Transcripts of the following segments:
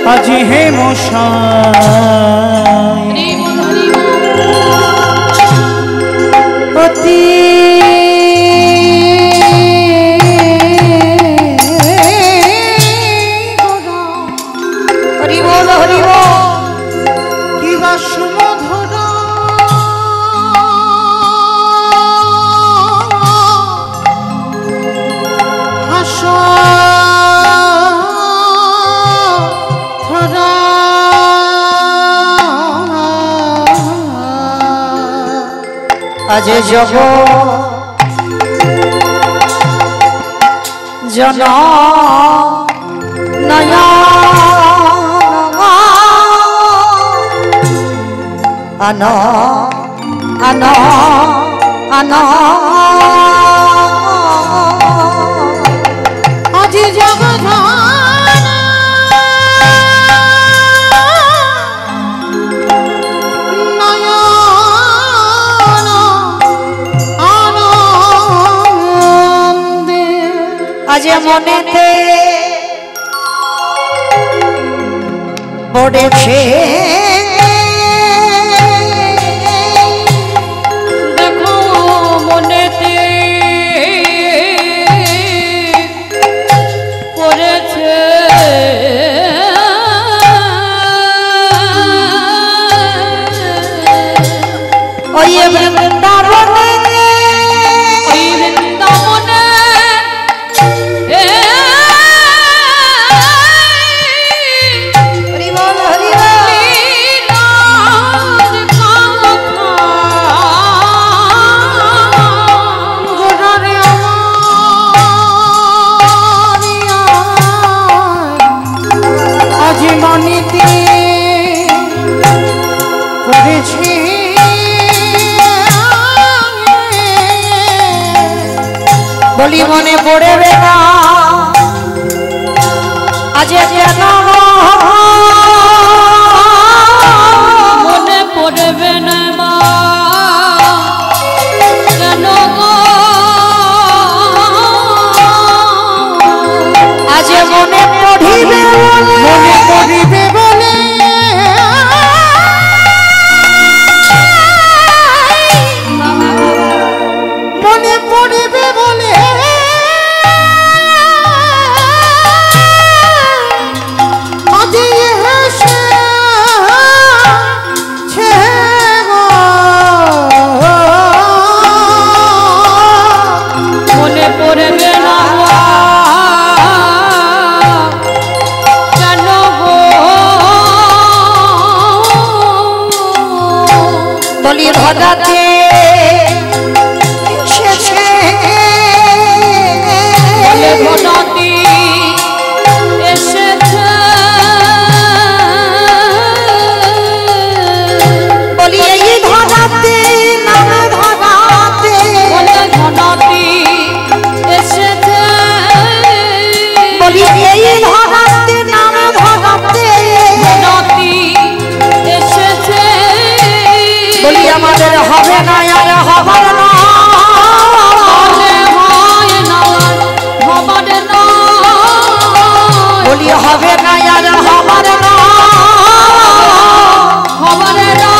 আজি হে মশাই অতি আজ জগ জন নয়া আন আন আন আজ জগ আজ মনেতে পড়েছে দেখো মনেতে পড়েছে ওই বৃন্দাবনে বলি মনে পড়বে না আজ কেন মনে পড়বে না মা কেন গো আজ মনে পড়িবে মনে পড়িবে বলে মনে পড়িবে বলে মনে পড়বে না কেন গো বলি ভদাতে এসেছে বলে ভদাতে এসেছে বলি এই ধরাতে নাম ধরাতে বলে ধনাতে এসেছে বলি এই ধরাতে নাম ধরাতে ধনাতে এসেছে বলি আমাদের হবে না আর হবার না হয় না হবার না বলি হবে না আর হবার না হবার না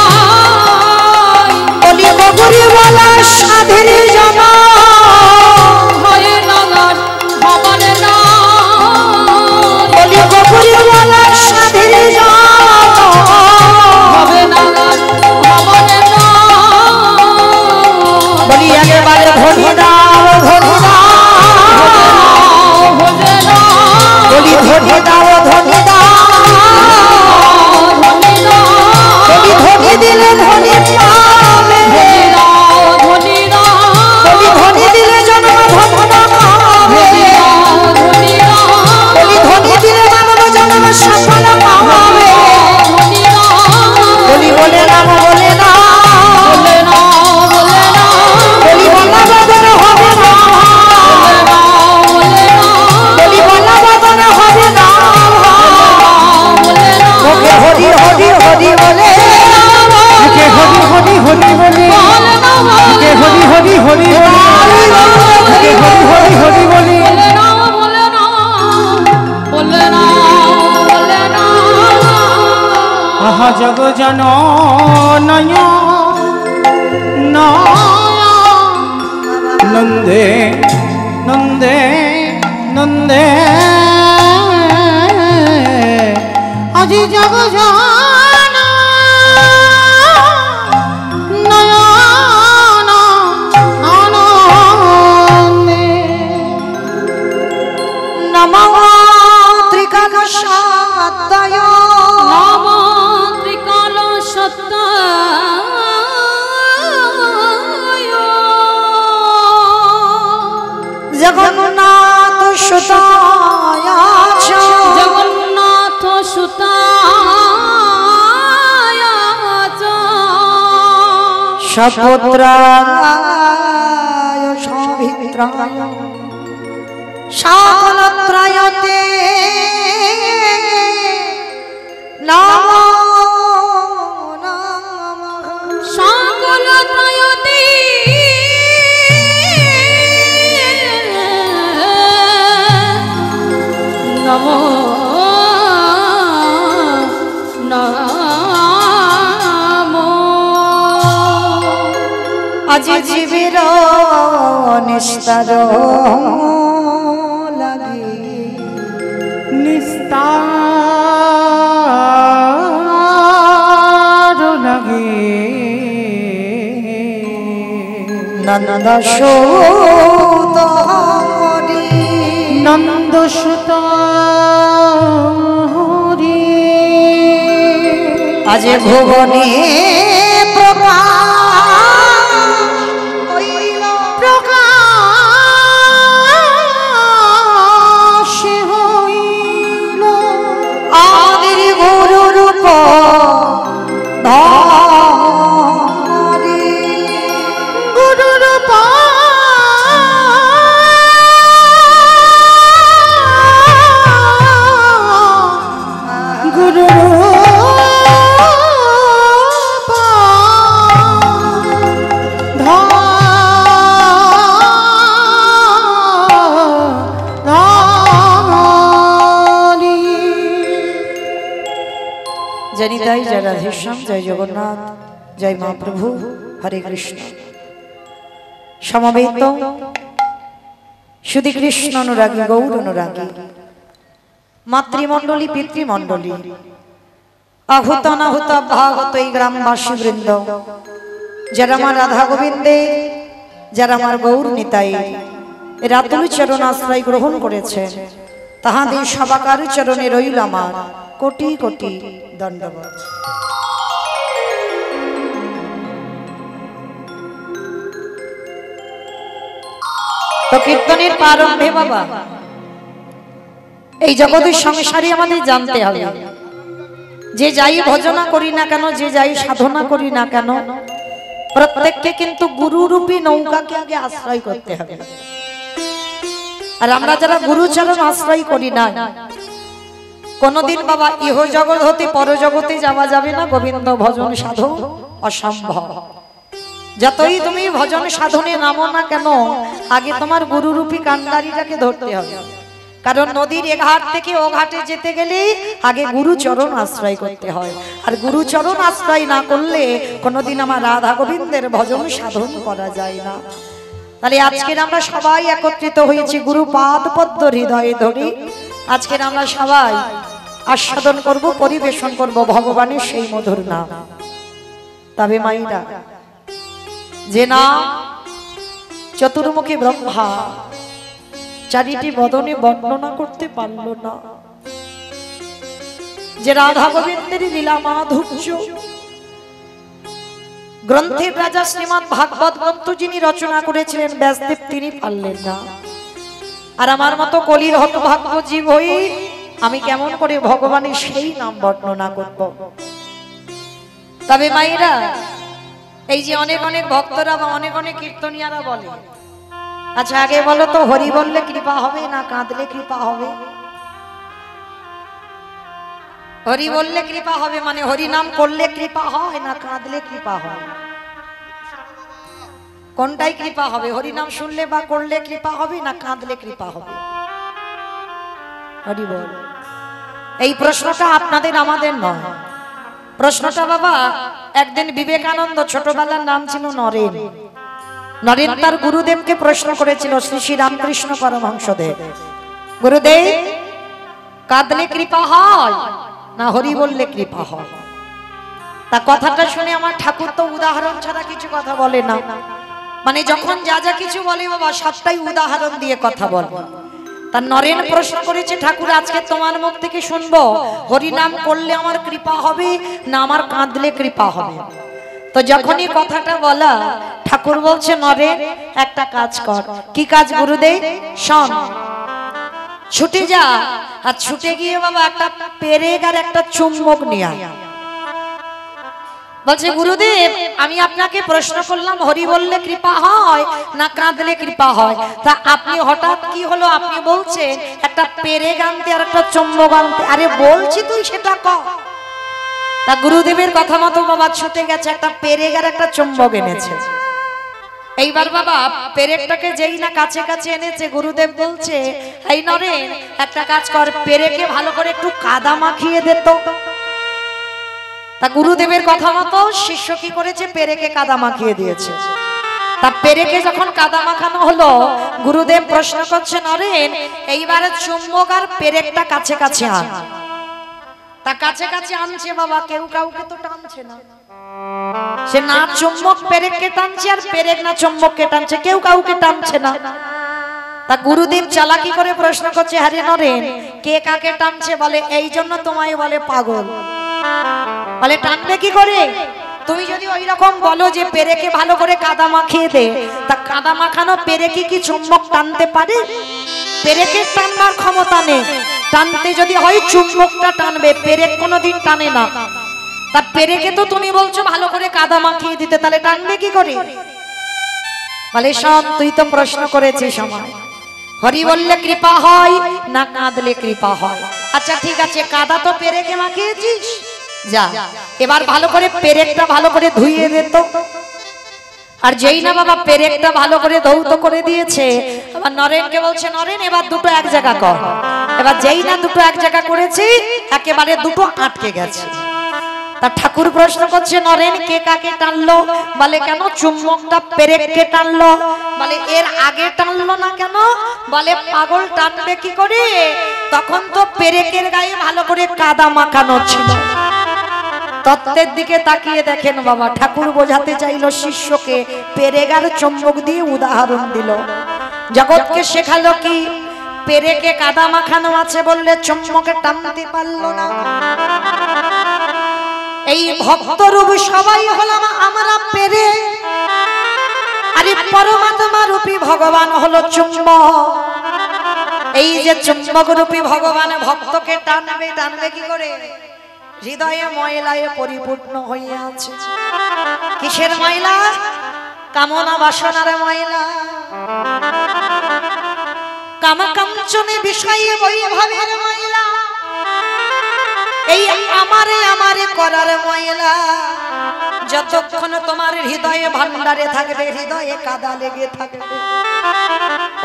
বলি বগুড়ি বলা সাধের জমা হয় না হবার না বলি বগুড়ি বলা সাধের জমা হবে না হবার না জগ জন নয় নন্দে নন্দে নন্দে আজি জগ জন জগন্নাথ সুতায় জগন্নাথ সুতায় সপুত্রায় সবিত্রায় সকলত্রয়তে নমো নমঃ সকলত্রয়তে নমো নমো আজ জীবের নিস্তার লাগি নিস্তার লাগে নন্দ সুত নন্দ সুত আজ ভুবনে প্রকাশ হইল আদির গুরু রূপ গুরু রূপ গুরু जय जय राधेश्याम जय जगन्नाथ जय महाप्रभु हरे कृष्ण समवेत श्री कृष्ण अनुरागी गौर अनुरागी मातृमंडली पितृमंडली आहुत अनाहुत भागत ग्रामवासी वृंद जरा राधा गोविंदे जरा गौर निताई रातुल चरण आश्रय ग्रहण करेছেন তাহাদের সবাকার চরণে রইল আমার কোটি কোটি दंडवत तो कीर्तनेर प्रारम्भे बाबा এই জগতের সংসারী আমাদের জানতে হবে যে যাই ভজনা করি না কেন যে যাই সাধনা করি না কেন প্রত্যেককে কিন্তু গুরু রূপী নৌকাকে আগে আশ্রয় করতে হবে আর আমরা যারা গুরুচরণ আশ্রয় করি না কোনদিন বাবা ইহ জগৎ হতে পর জগতে যাওয়া যাবে না গোবিন্দ ভজন সাধন অসম্ভব যতই তুমি ভজন সাধনে নামো না কেন আগে তোমার গুরুরূপী কান্ডারিটাকে ধরতে হবে কারণ নদীর এ ঘাট থেকে ও ঘাটে যেতে গেলে আগে গুরুচরণ আশ্রয় করতে হয় আর গুরুচরণ আশ্রয় না করলে কোনদিন আমার রাধা গোবিন্দের ভজন সাধন করা যায় না তাহলে আজকের আমরা সবাই একত্রিত হয়েছি গুরু পাদ পদ্ম হৃদয়ে ধরে আজকের আমরা সবাই আস্বাদন করব পরিবেশন করব ভগবানের সেই মধুর নাম তবে মাইরা যে নাম চতুর্মুখী ব্রহ্মা চারিটি বদনে বর্ণনা করতে পারল না যে রাধা গোবিন্দের লীলা মাধুর্য গ্রন্থের রাজা শ্রীমৎ ভাগবত গ্রন্থ যিনি রচনা করেছিলেন ব্যাসদেব তিনি পারলেন না আর আমার মতো কলির হতভাগ্য জীব হই আমি কেমন করে ভগবানের সেই নাম বর্ণনা করব তবে মায়েরা এই যে অনেক অনেক ভক্তরা বা অনেক অনেক কীর্তনিয়ারা বলে আচ্ছা আগে বলো তো হরি বললে কৃপা হবে না কাঁদলে কৃপা হবে হরি বললে কৃপা হবে মানে হরি নাম করলে কৃপা হয় না কাঁদলে কৃপা হয় কোনটাই কৃপা হবে হরি নাম শুনলে বা করলে কৃপা হবে না কাঁদলে কৃপা হবে হরি বল এই প্রশ্নটা আপনাদের আমাদের নয় প্রশ্নটা বাবা, একদিন বিবেকানন্দ, ছোটবেলার নাম ছিল নরেন, নরেন তার গুরুদেবকে প্রশ্ন করেছিল, শ্রী শ্রী রামকৃষ্ণ পরমহংসদেব, গুরুদেব কাঁদলে কৃপা হয় না হরি বললে কৃপা হয়? তা কথাটা শুনে আমার ঠাকুর তো উদাহরণ ছাড়া কিছু কথা বলে না, মানে যখন যা যা কিছু বলে বাবা সবটাই উদাহরণ দিয়ে কথা বলে। তার নরেন প্রশ্ন করেছে, ঠাকুর আজকে তোমার মুখ থেকে শুনবো হরি নাম করলে আমার কৃপা হবে না আমার কাঁদলে কৃপা হবে? তো যখনই কথাটা বলা, ঠাকুর বলছে, নরেন একটা কাজ কর। কি কাজ গুরুদেব? শোন, ছুটে যা, আর ছুটে গিয়ে বাবা একটা পেরেক আর একটা চুম্বক নিয়ে আয়। বলছে, গুরুদেব আমি আপনাকে প্রশ্ন করলাম হরি বললে কৃপা হয় না কাঁদলে কৃপা হয়, তা আপনি হঠাৎ কি হলো আপনি বলছেন একটা পেরেক আনতে আর একটা চুম্বক আনতে? আরে বলছি তুই সেটা কর। তা গুরুদেবের কথা মতো বাবা ছুটে গেছে, একটা পেরেক আর একটা চুম্বক এনেছে। এইবার বাবা পেরেকটাকে যেই না কাছে কাছে এনেছে, গুরুদেব বলছে, এই নরেন একটা কাজ কর, পেরেকে ভালো করে একটু কাদা মাখিয়ে দে তো। তা গুরুদেবের কথা মতো শিষ্য কি করেছে, পেরেকে কাদা মাখিয়ে দিয়েছে। তা পেরেকে যখন কাদা মাখানো হলো, গুরুদেব প্রশ্ন করছে, নরেন এইবারে চুম্বক আর পেরেকটা কাছে কাছে আন। তা কাছে কাছে আনছে বাবা, কেউ কাউকে তো টানছে না, সে না চুম্বক পেরেককে টানছে আর পেরেক না চুম্বককে টানছে, কেউ কাউকে টানছে না। তা গুরুদেব চালাকি করে প্রশ্ন করছে, হ্যাঁ নরেন কে কাকে টানছে? বলে, এই জন্য তোমায় বলে পাগল। বলে, টানবে কি করে? তুমি যদি ওই রকম বলো যে পেরেকে ভালো করে কাদা মাখিয়ে দে, তা কাদা মাখানো পেরেকে কি চুম্বক টানতে পারে? পেরেকের টানবার ক্ষমতা নেই, টানতে যদি হয় চুম্বকটা টানবে, পেরেক কোনোদিন টানে না। তা পেরেকে তো তুমি বলছো ভালো করে কাদা মাখিয়ে দিতে, তাহলে টানবে কি করে? বলে, শোন তুই তো প্রশ্ন করেছিস আমায় হরি বললে কৃপা হয় না কাঁদলে কৃপা হয়। আচ্ছা ঠিক আছে, কাদা তো পেরেকে মাখিয়েছিস, যা এবার ভালো করে পেরেকটা ভালো করে ধুইয়ে দে তো। আর যেই না বাবা পেরেকটা ভালো করে ধৌত করে দিয়েছে, আবার নরেনকে বলছে, নরেন এবার দুটো এক জায়গা কর। এবার যেই না দুটো এক জায়গা করেছি, একেবারে দুটো আটকে গেছে। তা ঠাকুর প্রশ্ন করছে, নরেন কে কাকে টানলো? বলে, কেন চুম্বকটা পেরেককে টানলো? বলে, এর আগে টানলো না কেন? বলে, পাগল টানবে কি করে? তখন তো পেরেকের গায়ে ভালো করে কাদা মাখানো ছিল। তত্ত্বের দিকে তাকিয়ে দেখেন বাবা, ঠাকুর বোঝাতে চাইলো শিষ্যকে, পেরেক আর চুম্বক দিয়ে উদাহরণ দিল। জগৎকে শেখালো কি, পেরেকে কাদা মাখানো আছে বললে চুম্বকে টানতে পারলো না। এই ভক্তরূপ সবাই হলাম আমরা পেরেক, আরে পরমাত্মা রূপী ভগবান হলো চুম্বক। এই যে চুম্বক রূপী ভগবান ভক্তকে টানবে, টানবে কি করে? হৃদয়ে ময়লায় পরিপূর্ণ হইয়া আছে। কিসের ময়লা? কামনা বাসনার ময়লা, কামকাঞ্চনে বিষয়ে বৈভবের ময়লা, এই আমারে আমারে করার ময়লা। যতক্ষণ তোমার হৃদয়ে ভান্ডারে থাকবে, হৃদয়ে কাদা লেগে থাকবে,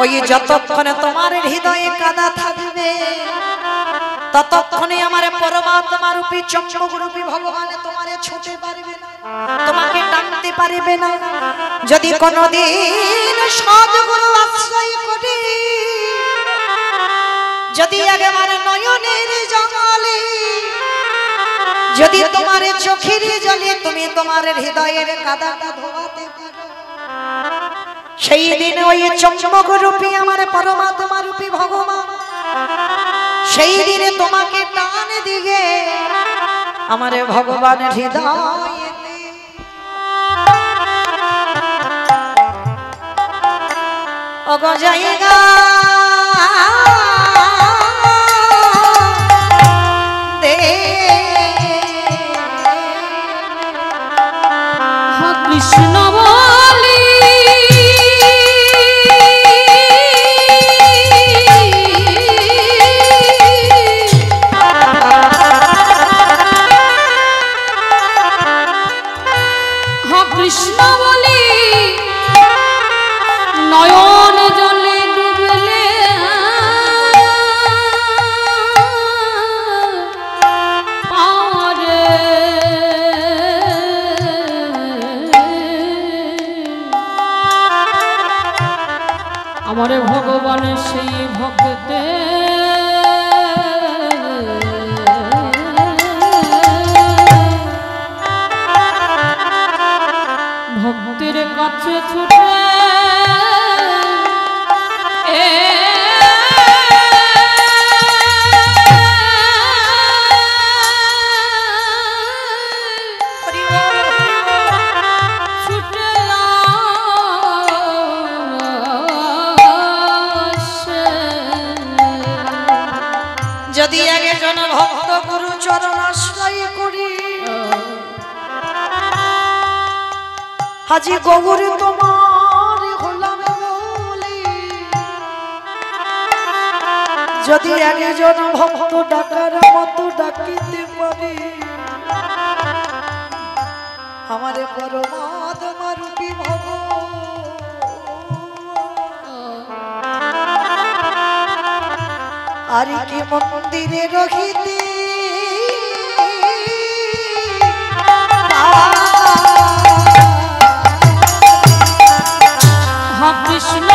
ওই যতক্ষণ তোমার হৃদয়ে কাদা থাকবে, ততক্ষণে আমার পরমাত্মা রূপী চুম্বক রূপী ভগবান তোমারে ছুঁতে পারবে না, তোমাকে টানতে পারবে না। যদি কোনদিন সদ্গুরু আশ্রয় করে, যদি একেবারে নয়নের জলে, যদি তোমার চোখের জলে তুমি তোমার হৃদয়ের কাদাটা ধোয়াতে পারো, সেই দিন ওই চুম্বক রূপী আমার পরমাত্মা রূপী ভগবান সেই দিনে তোমাকে টান দিবে আমার ভগবান হৃদয়েতে। ওগো জায়গা দে কৃষ্ণ বলি কৃষ্ণ বলি নয়ন জলে ডুবে ভগবান সেই ভক্তে ভক্তের কাছে ছুটে যদি একজন ভক্ত গুরু চরণ আশ্রয় করি হাজি গৌর তোমার হলাম বলি যদি একজন ভক্ত ডাকার মতো ডাকিতে পারি আমারে পরমাত্মা রূপী ভগবান আর কি মন্দিরে রহিতে কৃষ্ণ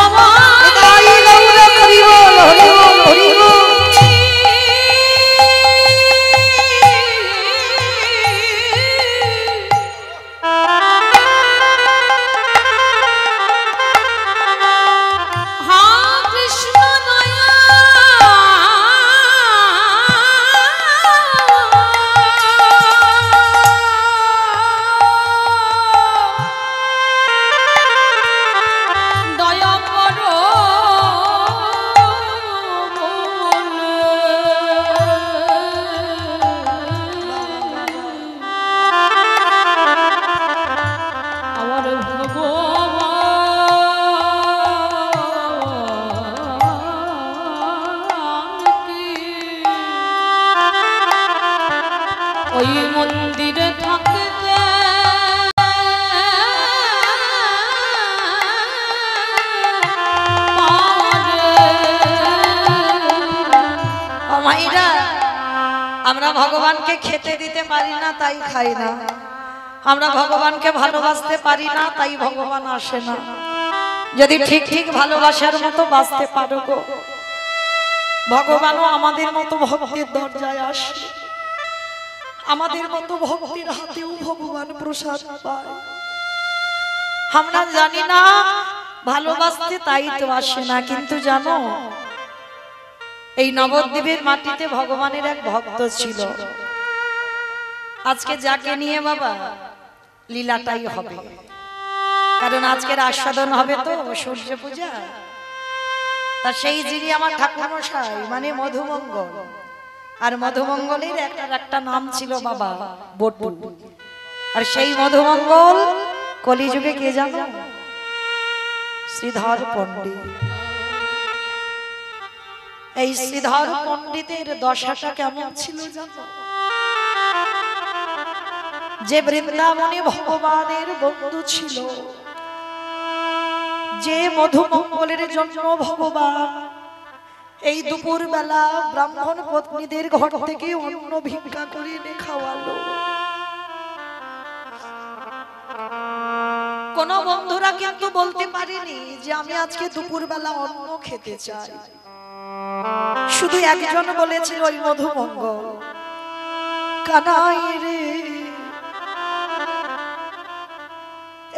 ওই মন্দিরে থাকিতে মাইরা আমরা ভগবানকে খেতে দিতে পারি না তাই খাই না আমরা ভগবানকে ভালোবাসতে পারি না তাই ভগবান আসে না যদি ঠিক ঠিক ভালোবাসার মতো বাঁচতে পারো গো ভগবানও আমাদের মতো ভক্তির দরজায় আসে আমাদের মতো ভক্তির হাতেও ভগবান প্রসাদ পায় আমরা জানি না ভালোবাসতে তাই তো আসে না কিন্তু জানো এই নবদ্বীপের মাটিতে ভগবানের এক ভক্ত ছিল আজকে যাকে নিয়ে বাবা লীলাটাই হবে কারণ আজকের আস্বাদন হবে তো সূর্য পূজা তা সেই যিনি আমার ঠাকুরমশাই মানে মধুমঙ্গল আর মধুমঙ্গলের একটা নাম ছিল বাবা বটু আর সেই মধুমঙ্গল কলিযুগে কে জানো শ্রীধর পণ্ডিত এই শ্রীধর পণ্ডিতের দশাটা কেমন ছিল জানো যে বৃন্দাবনে ভগবানের বন্ধু ছিল যে মধুমঙ্গলের জন্য ভগবান এই দুপুর বেলা ব্রাহ্মণ পত্নীদের ঘর থেকে অন্ন ভিক্ষা করে এনে খাওয়ালো কোন বন্ধুরা কিন্তু বলতে পারেনি যে আমি আজকে দুপুর বেলা অন্ন খেতে চাই শুধু একজন বলেছিল ওই মধুমঙ্গল কানাই রে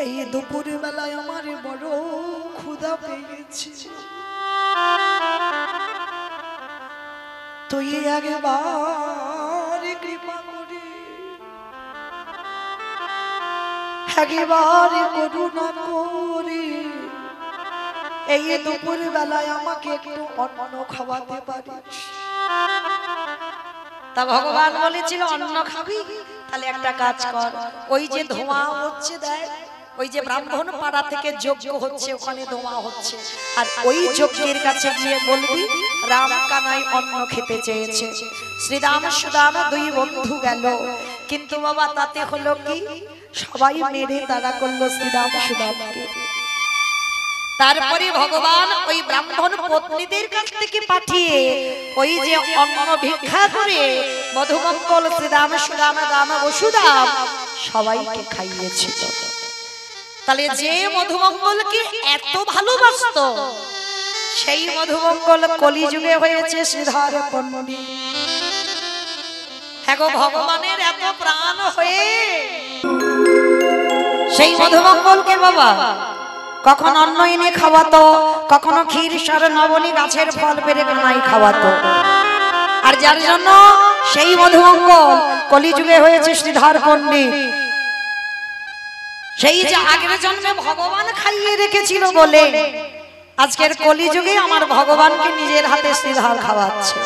এই দুপুর বেলায় আমার বড় ক্ষুধা পেয়েছে তুই একবার কৃপা করে একবার করুণা করে এই দুপুর বেলায় আমাকে একটু অন্ন খাওয়াতে পারিস তা ভগবান বলেছিল অন্ন খাবি তাহলে একটা কাজ কর ওই যে ধোঁয়া হচ্ছে দেখ ওই যে ব্রাহ্মণ পাড়া থেকে যজ্ঞ হচ্ছে ওখানে ধোঁয়া হচ্ছে আর ওই যজ্ঞের কাছে গিয়ে বলবি রাম কানাই অন্ন খেতে চেয়েছে শ্রীরাম সুদাম দুই বন্ধু গেল কিন্তু বাবা তাতে হলো কি সবাই মেরে তাড়া করলো শ্রীরাম সুদামকে তারপরে ভগবান ওই ব্রাহ্মণ পত্নীদের কাছ থেকে পাঠিয়ে ওই যে অন্ন ভিক্ষা করে মধুমঙ্গল শ্রীরাম সুদাম দাম বসুদাম সবাইকে খাইয়েছিল তাহলে যে মধুমঙ্গলকে এত ভালোবাসতো সেই মধুমঙ্গল কলিযুগে হয়েছে শ্রীধর পণ্ডিত। হ্যাঁ গো, ভগবানের এত প্রাণ হয়ে সেই মধুমঙ্গলকে বাবা কখন অন্ন এনে খাওয়াতো, কখনো ক্ষীর সার নবনী গাছের ফল পেরে কানাই খাওয়াতো। আর যার জন্য সেই মধুমঙ্গল কলিযুগে হয়েছে শ্রীধর পণ্ডিত। সেই যে আগের জন্মে ভগবান খাইয়ে রেখেছিল বলে আজকের কলিযুগে আমার ভগবানকে নিজের হাতে শ্রীধর খাওয়াচ্ছে।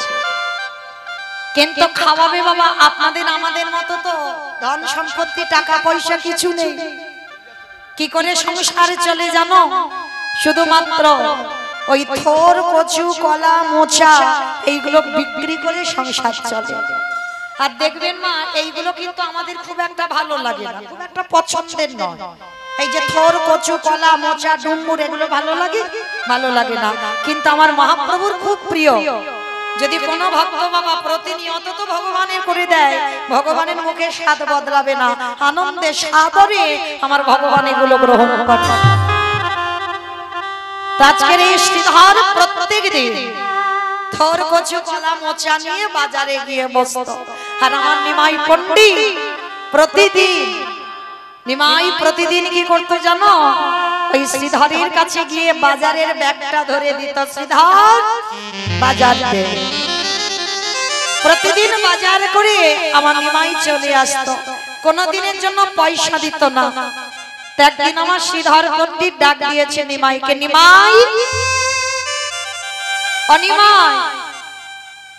কিন্তু খাওয়াবে বাবা আপনাদের আমাদের মতো তো ধন সম্পত্তি টাকা পয়সা কিছু নেই। কি করে সংসার চলে জানো? শুধুমাত্র ওই থোর কচু কলা মোচা এইগুলো বিক্রি করে সংসার চলে। আর দেখবেন মা, এইগুলো কিন্তু আমাদের খুব একটা ভালো লাগে না, খুব একটা পছন্দের নয়। এই যে থোর কচু কলা মোচা ডুমুর এগুলো ভালো লাগে? ভালো লাগে না। কিন্তু আমার মহাপ্রভুর খুব প্রিয়। যদি কোনো ভক্ত বাবা প্রতিনিয়ত তো ভগবানের করে দেয়, ভগবানের মুখে স্বাদ বদলাবে না, আনন্দে সাদরে আমার ভগবান এগুলো গ্রহণ করে। আজকের এই শ্রীধর প্রত্যেক দিন থোর কচু কলা মোচা নিয়ে বাজারে গিয়ে বসতো। আর আমার নিমাই পণ্ডিত প্রতিদিন কি করতো জানো? ওই শ্রীধরের কাছে গিয়ে বাজারের ব্যাগটা ধরে দিত, শ্রীধর বাজার দে। প্রতিদিন বাজার করে আমার নিমাই চলে আসতো, কোনদিনের জন্য পয়সা দিত না। একদিন আমার শ্রীধর পণ্ডিত ডাক দিয়েছে নিমাইকে, নিমাই অনিমাই,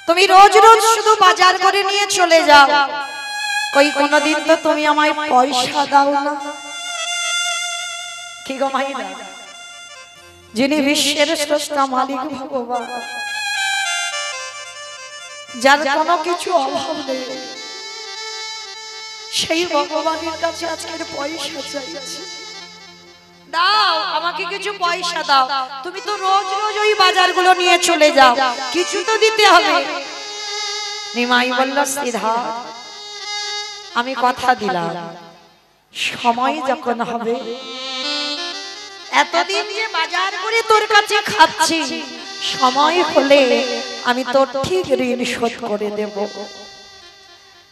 তুমি রোজ রোজ শুধু বাজার করে নিয়ে চলে যাও, কই কোনদিন তো তুমি আমায় পয়সা দাও না। কি গো মাইনা, যিনি বিশ্বের স্রষ্টা মালিক ভগবান, যার কোনো কিছু অভাব নেই, সেই ভগবানের কাছে আজকের পয়সা চাইছি, দাও আমাকে কিছু পয়সা দাও। তুমি তো রোজ রোজ ওই বাজারগুলো নিয়ে চলে যাও, কিছু তো দিতে হবে। নিমাই বলল, শ্রীধর আমি কথা দিলাম, সময় যখন হবে, এতদিন যে বাজার করে তোর কাছে খাচ্ছি, সময় হলে আমি তোর ঠিক ঋণ শোধ করে দেব।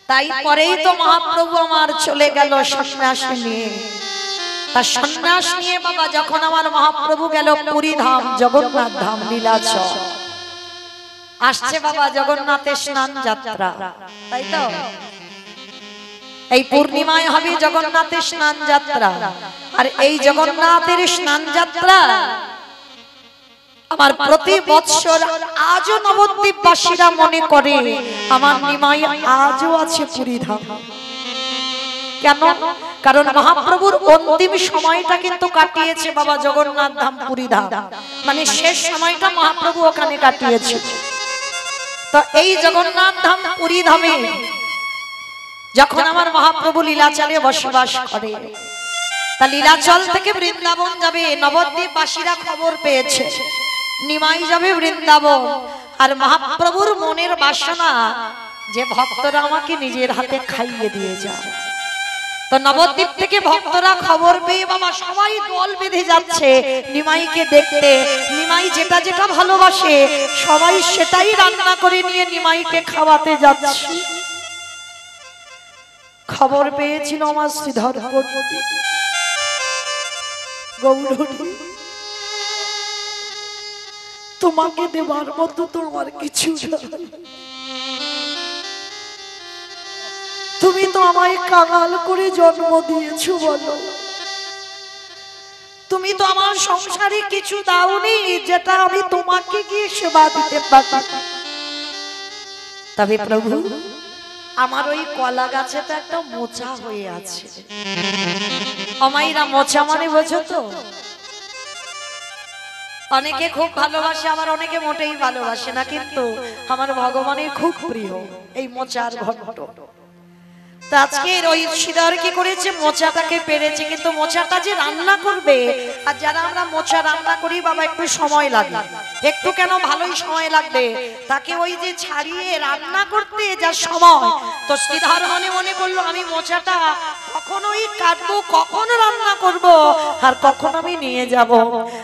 তাই পরেই তো মহাপ্রভু আমার চলে গেল সন্ন্যাস নিয়ে। তার সন্ন্যাস নিয়ে বাবা যখন আমার মহাপ্রভু গেল পুরী ধাম, জগন্নাথ ধাম লীলাচল, আসছে বাবা জগন্নাথের স্নান যাত্রা, তাই তো এই পূর্ণিমায় হবে জগন্নাথের স্নান যাত্রা। আর এই জগন্নাথের স্নান যাত্রা আমার প্রতি বৎসর আজও নবদ্বীপবাসীরা মনে করে আমার নিমাই আজও আছে পুরী ধাম। কেন? কারণ মহাপ্রভুর অন্তিম সময়টা কিন্তু কাটিয়েছে বাবা জগন্নাথ ধাম পুরী ধাম, মানে শেষ সময়টা মহাপ্রভু ওখানে কাটিয়েছে। তো এই জগন্নাথ ধাম পুরী ধামে যখন আমার মহাপ্রভু লীলাচলে বসবাস করে, তা লীলাচল থেকে বৃন্দাবন যাবে, নবদ্বীপবাসীরা খবর পেয়েছে নিমাই যাবে বৃন্দাবন। আর মহাপ্রভুর মনের বাসনা যে ভক্তরা আমাকে নিজের হাতে খাইয়ে দিয়ে যায়। তো নবদ্বীপ থেকে ভক্তরা খবর পেয়ে বাবা সবাই দল বেঁধে যাচ্ছে নিমাইকে দেখতে। নিমাই যেটা যেটা ভালোবাসে সবাই সেটাই রান্না করে নিয়ে নিমাইকে খাওয়াতে যাচ্ছে। খবর পেয়েছিল আমার শ্রীধর পণ্ডিত, গৌরী তোমাকে দেবার মতো তোমার কিছু না, তুমি তো আমায় কাঙাল করে জন্ম দিয়েছো, বলো তুমি তো আমার সংসারে কিছু দাওনি যেটা আমি তোমাকে গিয়ে সেবা দিতে পারি। তবে প্রভু আমার ওই কলা গাছে তো একটা মোচা হয়ে আছে। অমাইরা মোচা মানে বোঝো তো? অনেকে খুব ভালোবাসে, আবার অনেকে মোটেই ভালোবাসে না, কিন্তু আমার ভগবানের খুব প্রিয় এই মোচার ঘন্ট। তা আজকের ওই শ্রীধর কি করেছে, মোচাটাকে পেরেছে, কিন্তু মোচাটা যে রান্না করবে, আর যারা আমরা মোচা রান্না করি বাবা একটু সময় লাগে, একটু কেন ভালোই সময় লাগবে, তাকে ওই যে ছাড়িয়ে রান্না করতে যা সময়, তো শ্রীধর মনে মনে বললো আমি মোচাটা কখনোই কাটবো, কখন রান্না করব, আর কখন আমি নিয়ে যাব।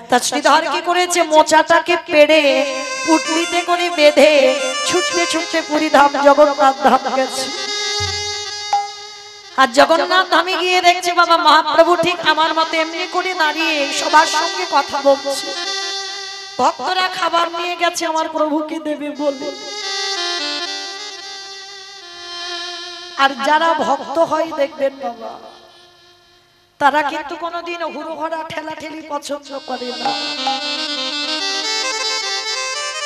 তা শ্রীধর কি করেছে, মোচাটাকে পেড়ে পুটলিতে করে বেঁধে ছুটতে ছুটতে পুরী ধাম জগন্নাথ ধাম গেছে। আর জগন্নাথ ধামে গিয়ে দেখছে বাবা মহাপ্রভু ঠিক আমার মতো এমনি করে দাঁড়িয়ে সবার সঙ্গে কথা বলছে। ভক্তরা খাবার নিয়ে গেছে আমার প্রভুকে দেবে বলে, আর যারা ভক্ত হয় দেখবেন বাবা তারা কিন্তু কোনোদিন হুড়োহড়া ঠেলাঠেলি পছন্দ করে না,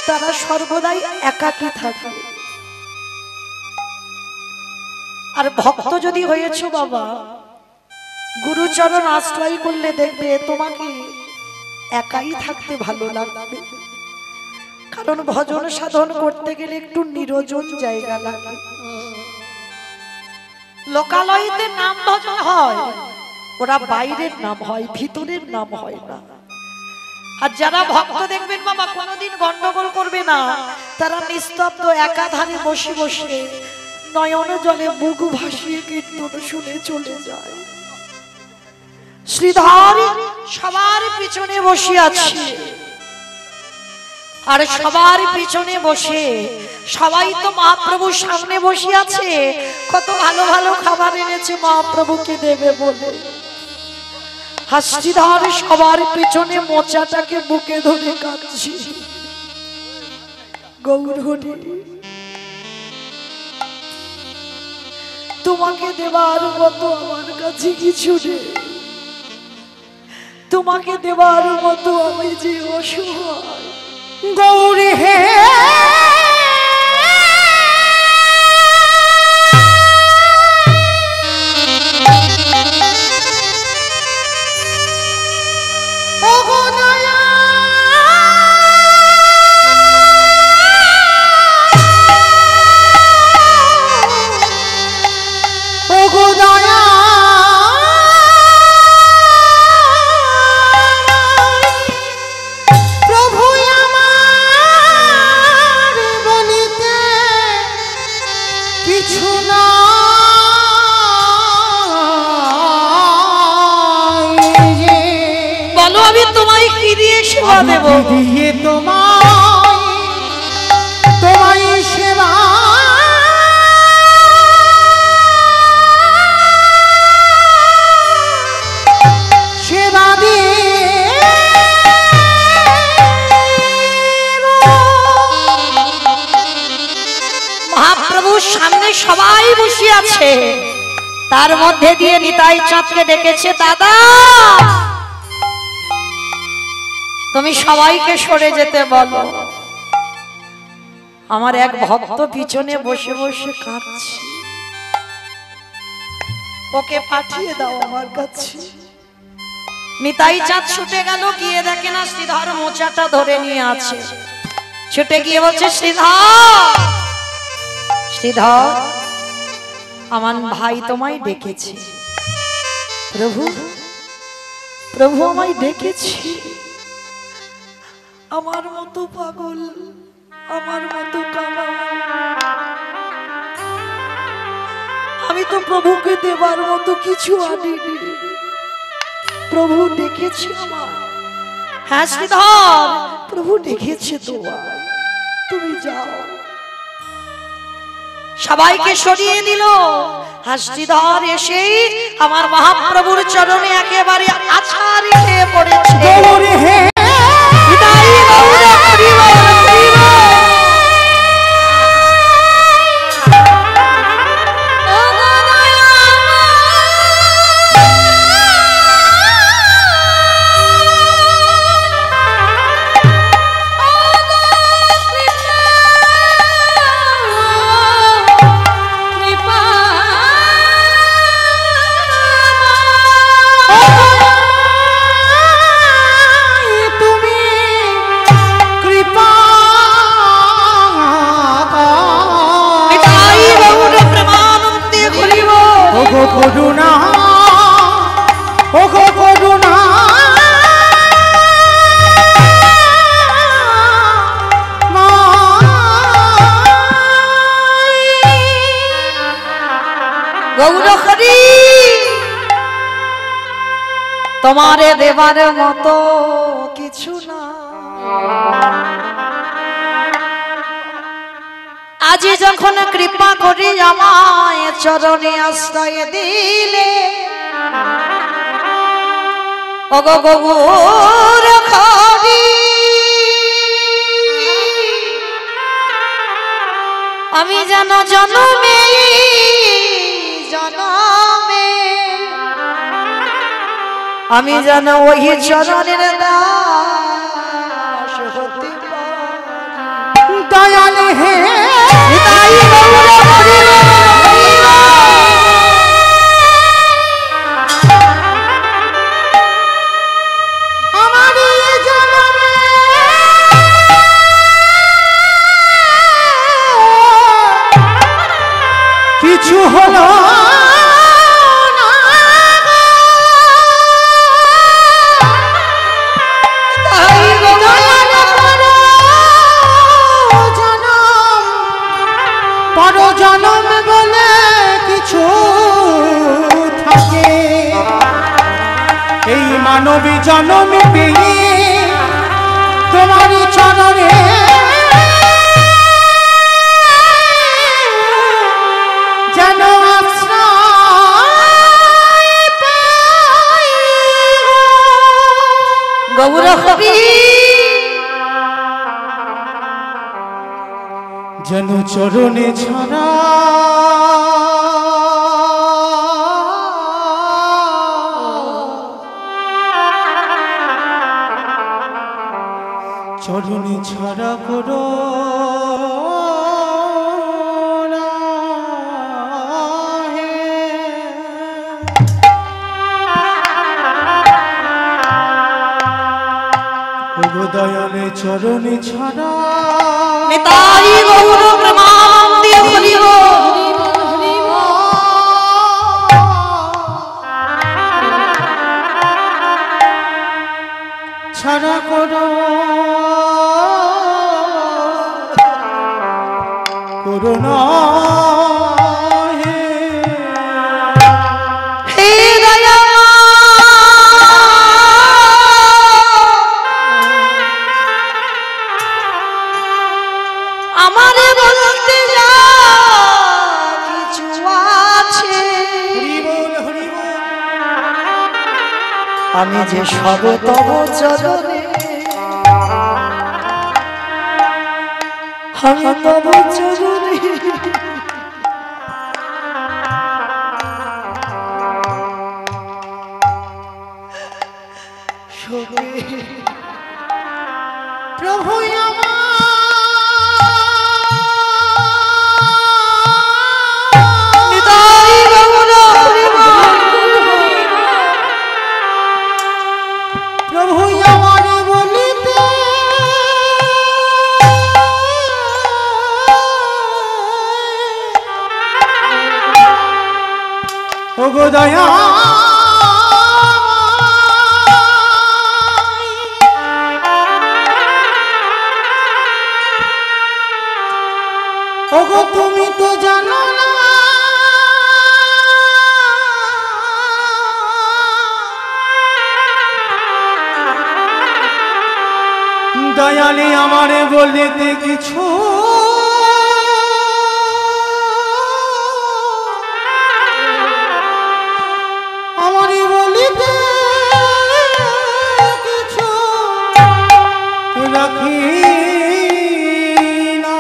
তারা সর্বদাই একাকী থাকে। আর ভক্ত যদি হয়েছো বাবা, গুরুচরণ আশ্রয় করলে দেখবে তোমাকে একাই থাকতে ভালো লাগবে, কারণ ভজন সাধন করতে গেলে একটু নিরজন জায়গা লাগে। লোকালয়তে নাম ভজন হয়, ওরা বাইরের নাম হয়, ভিতরের নাম হয় না। আর যারা ভক্ত দেখবেন বাবা কোনোদিন গন্ডগোল করবে না, তারা নিস্তব্ধ একাধারে বসে বসে নয়ন জলে মুখ ভাসিয়ে কীর্তন শুনে চলে যায়। শ্রীধর সবার পিছনে বসে আছে, আর সবার পিছনে বসে সবাই তো মহাপ্রভুর সামনে বসে আছে, কত ভালো ভালো খাবার এনেছে মহাপ্রভুকে দেবে বলে। আর শ্রীধর সবার পিছনে মোচাটাকে বুকে ধরে কাঁদছে, গৌর হরি তোমাকে দেবার মতো আমার কাছে কিছু নেই, তোমাকে দেবার মতো আমি যে অসহায়। গৌরী হে দিয়ে তোমায় সেবা সেবা দিয়ে মহাপ্রভুর সামনে সবাই বসে আছে, তার মধ্যে দিয়ে নিতাই চাঁদকে ডেকেছে, দাদা তুমি সবাইকে সরে যেতে বলো, আমার এক ভক্ত পিছনে বসে বসে কাঁদছে, ওকে পাঠিয়ে দাও আমার কাছে। নিতাই চাঁদ ছুটে গেল, গিয়ে দেখে না শ্রীধর মোচাটা ধরে নিয়ে আছে, ছুটে গিয়ে বলছে শ্রীধর শ্রীধর আমার ভাই তোমায় ডেকেছে। প্রভু প্রভু আমায় ডেকেছে, আমার মতো পাগল, আমার মতো কামাল, আমি তো প্রভুকে দেবার মতো কিছু আনিনি, প্রভু ডেকেছে আমার। হ্যাঁ শ্রীধর, প্রভু ডেকেছে তোমায়, তুমি যাও। সবাইকে সরিয়ে দিল, আর শ্রীধর এসে আমার মহাপ্রভুর চরণে একেবারে আছাড় খেয়ে পড়েছে। গৌর হরি তোমারে দেবার মতো কিছু না আজি যখন কৃপা করি আমায় চরণে আশ্রয় দিলে ওগো গৌর হরি আমি যেন জনমে জনমে আমি যেন ওই চরণের দাস হতে পারি দয়াল হে তাই গৌর হরি আমার এই জনমে কিছু হলো না তাই দয়াল করো জনম পর জনম বলে কিছু থাকে এই মানবী জনমে পেয়ে তোমারই চরণে যেন আশ্রয় পাই গৌর হরি যেন চরণে ছড়া চরণে ছড়া করো না হে। ওগো দয়ালে চরণে ছড়া নিতাই গৌর প্রেমানন্দে হরি বল ছড়া করো করুণা হে। হে দয়া আমারে বলতে যা কিছু আছে হরি বল হরি বল আমি যে সব তব চরণে আমি তব চরণে প্রভু নিতাই গৌর হরি বল প্রভু আমারে বলিতে ওগো দয়া ওগো তুমি তো জানো না দয়ালে আমারে বলিতে কিছু আমারে বলিতে কিছু রাখি না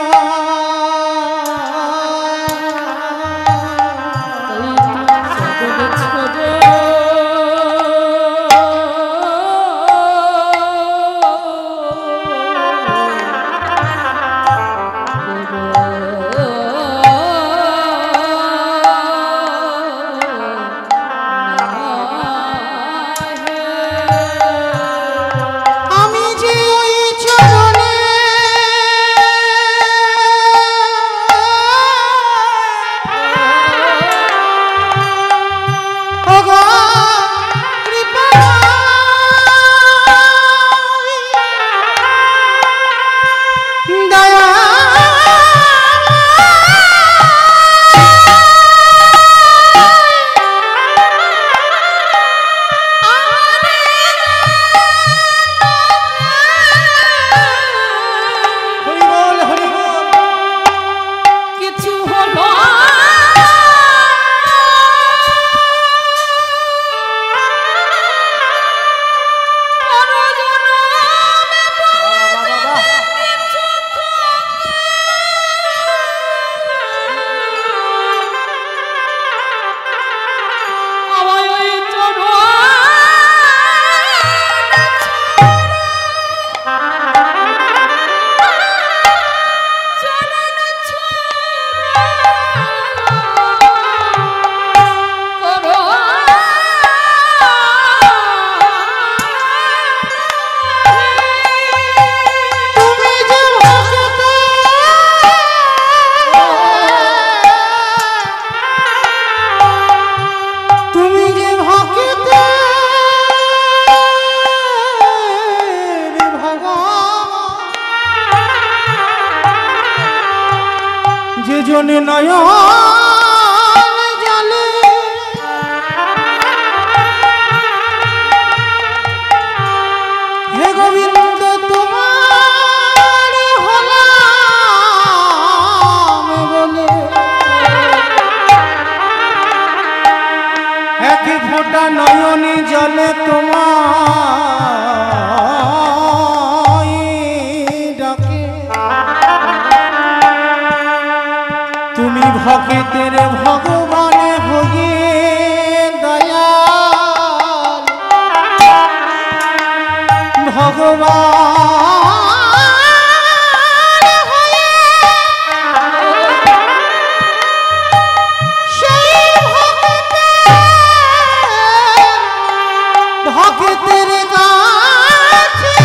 দুজনে নয়ন জলে হে গোবিন্দ তোমার হলাম বলে এক ফোঁটা নয়নে জলে তোমায় ডাকে তুমি ভক্তের ভগবান হয়ে দয়াল ভগবান হয়ে সেই ভক্তের কাছে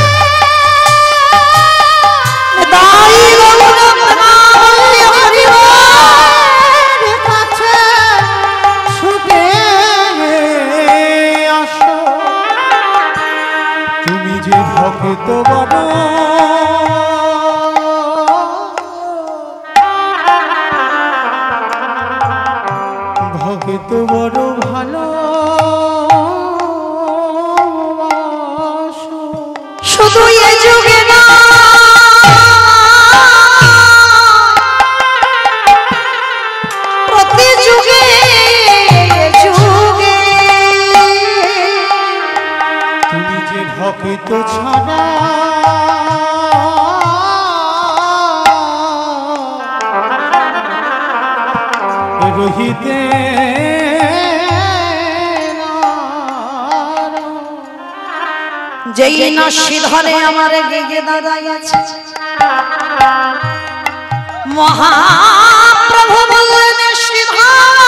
দাই কাছে ছুটে আসো তুমি যে ভক্ত বড় ভক্ত বড় ভালো শুধু এ যুগে না প্রতি যুগে যুগে তুমি যে ভক্ত ছাড়া রহিতে যেই না সিধরে আমার গেগে দাঁড়াইয়াছে মহাপ্রভু বললেন সিধর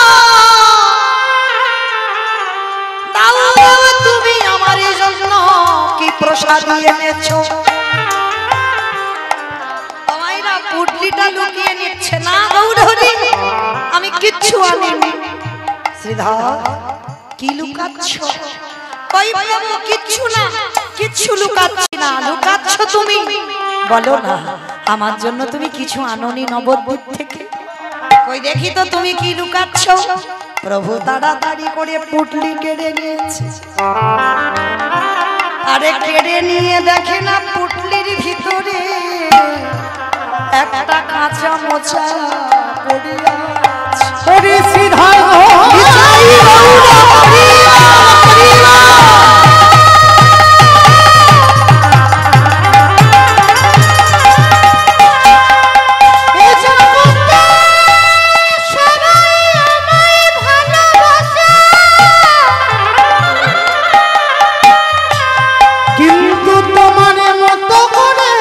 দাও তুমি আমার জন্য কি প্রসাদ এনেছো আমাইরা পুটলিটা লুকিয়ে নিচ্ছে না গৌরহরি আমি কিচ্ছু আনিনি শ্রীধর কি লুকাচ্ছ কই প্রভু কিচ্ছু না কিচ্ছু লুকাচ্ছি না লুকাচ্ছ তুমি বলো না আমার জন্য তুমি কিছু আনোনি নবদ্বীপ থেকে কই দেখি তো তুমি কি লুকাচ্ছ প্রভু তাড়াতাড়ি করে পুটলি কেড়ে নিয়েছে আরে কেড়ে নিয়ে দেখে না পুটলির ভিতরে একটা কাঁচা মোচা পড়িয়া ওরে শ্রীধর কিন্তু তোমার মতো করে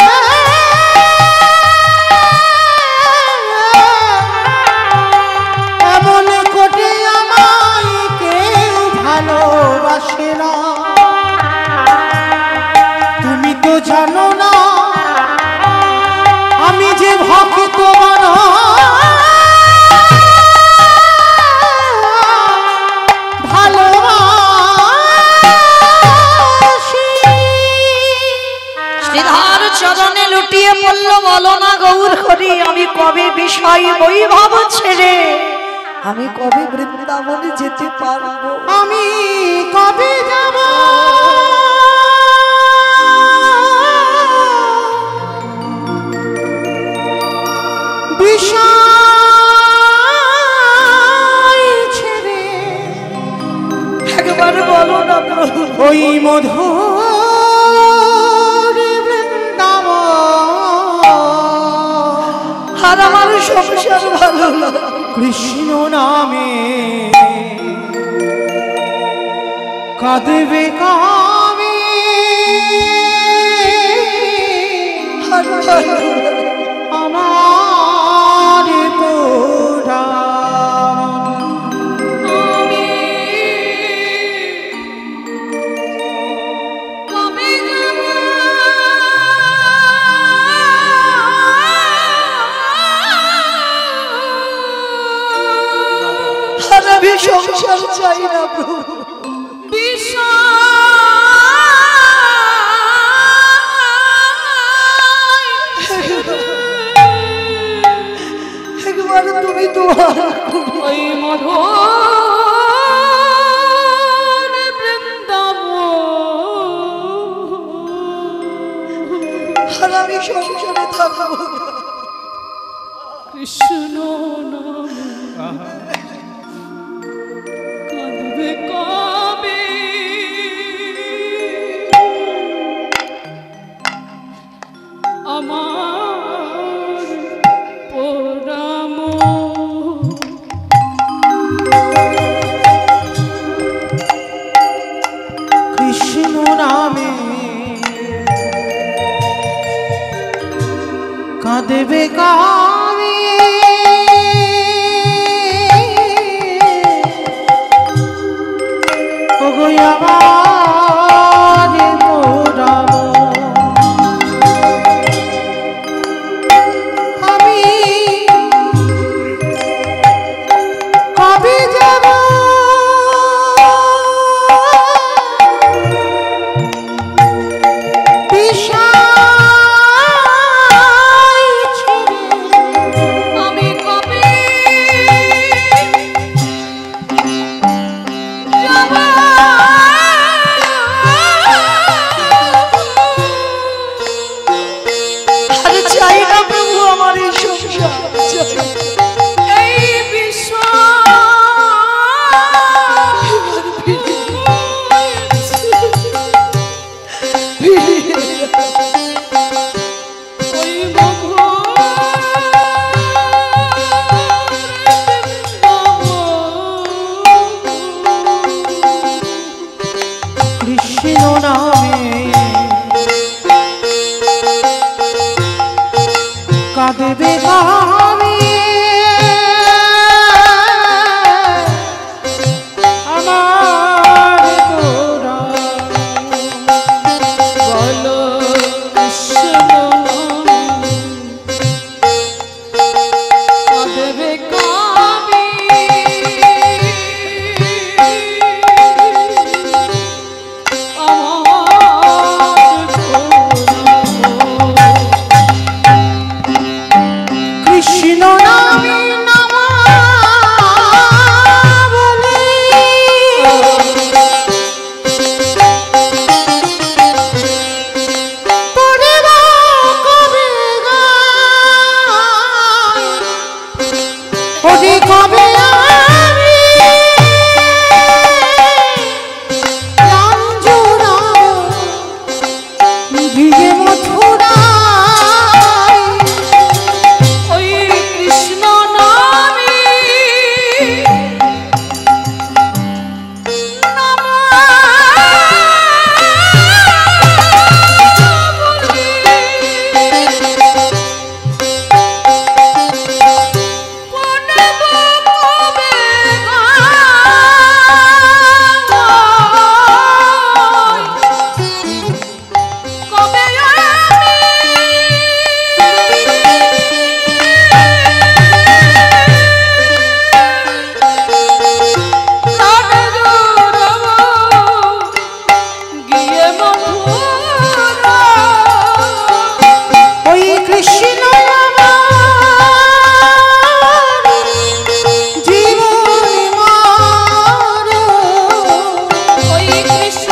এমন কোটি আমায় কেউ ভালোবাসে না তুমি তো জানো না আমি যে ভক্ত বড় চরণে লুটিয়ে পড়ল বলো না গৌর হরি আমি কবে বিষয় বৈভব ছেড়ে আমি কবে বৃন্দাবনে যেতে পারবো আমি কবে যাব বিষয় ছেড়ে একবার বলো না প্রভু ওই মধু আর আমার সংসার ভালো না কৃষ্ণ নামে কাঁদবে কামে আমার পোড়া আমি সংসার চাই না প্রভু তোমার তুমি তোমার ওই মধুর বৃন্দাবন আর আমি সংসারে থাকবো কৃষ্ণ নামে কাঁদবে কবে আমার পোড়াম কৃষ্ণ নামে কাঁদবে কাবে ওগো আমার পোড়াম আমি কবে যাব আমি কবে যাব আরে চাই না প্রভু আমার এই সংসার এই বিশ্ব ওই কৃষ্ণ নামে কাঁদবে কাবে আমার তোরা বলো কৃষ্ণ কাঁদবে কবে আমার কৃষ্ণ নামে নামা বলে পড়ব কবে গায় ওরে কবে আমি রামজোড়া গিয়ে মথুরায় ওই কৃষ্ণ নামে ওই কৃষ্ণ আমার জীবন মার ওই কৃষ্ণ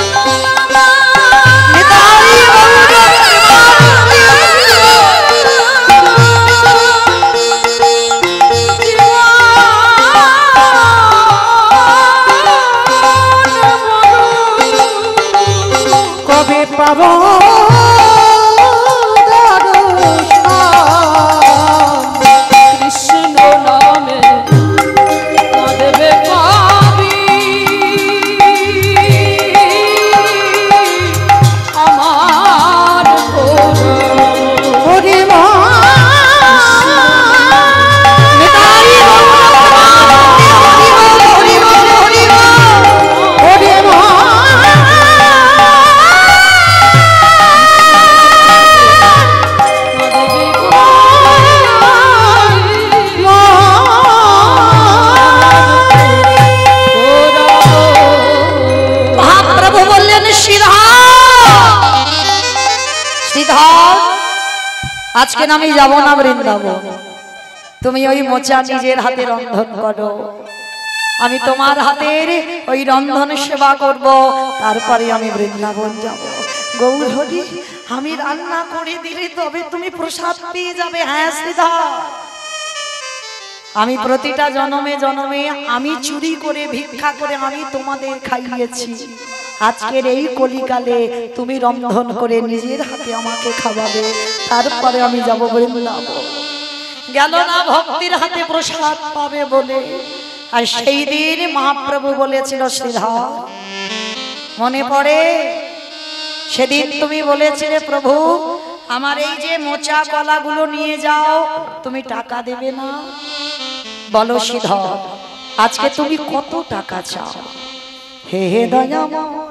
কবে পাব কৃষ্ণ নামে কাঁদবে কবি আমার ওরে মা ওরে মা মহাপ্রভু বললেন সিদ্ধার্থ আজকে আমি যাব না বৃন্দাবন তুমি ওই মোচা নিজের হাতে রন্ধন করো, আমি তোমার হাতের ওই রন্ধন সেবা করব, তারপরে আমি বৃন্দাবন যাব। গৌর হরি, আমি রান্না করে দিলে তবে তুমি প্রসাদ পেয়ে যাবে। হ্যাঁ শ্রীধর, আমি প্রতিটা জন্মে জন্মে আমি চুরি করে ভিক্ষা করে আমি তোমাদের খাইয়েছি, আজকের এই কলিকালে তুমি রন্ধন করে নিজের হাতে আমাকে খাওয়াবে, তারপরে আমি যাব বৃন্দাবন। গেল না ভক্তির হাতে প্রসাদ পাবে বলে। আর সেই দিন মহাপ্রভু বলেছিল শ্রীধর, মনে পড়ে সেদিন তুমি বলেছিলে প্রভু আমার এই যে মোচা কলাগুলো নিয়ে যাও, তুমি টাকা দেবে না? বলো শ্রীধর, আজকে তুমি কত টাকা চাও? হে হে দয়াময়,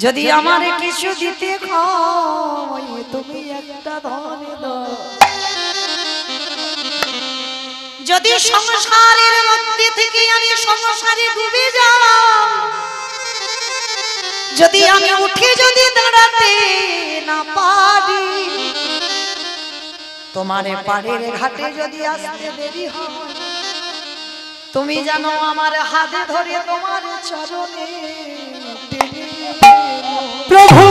যদি আমার কিছু দিতে হয় তুমি একটা ধন দাও। যদি সংসারের মধ্যে থেকে আমি সংসারে ডুবে যাই, যদি আমি উঠে যদি দাঁড়াতে না পারি, তোমার পাড়ের ঘাটে যদি আসতে দেরি হয়, তুমি জানো আমার হাতে ধরে তোমার চরণে প্রভু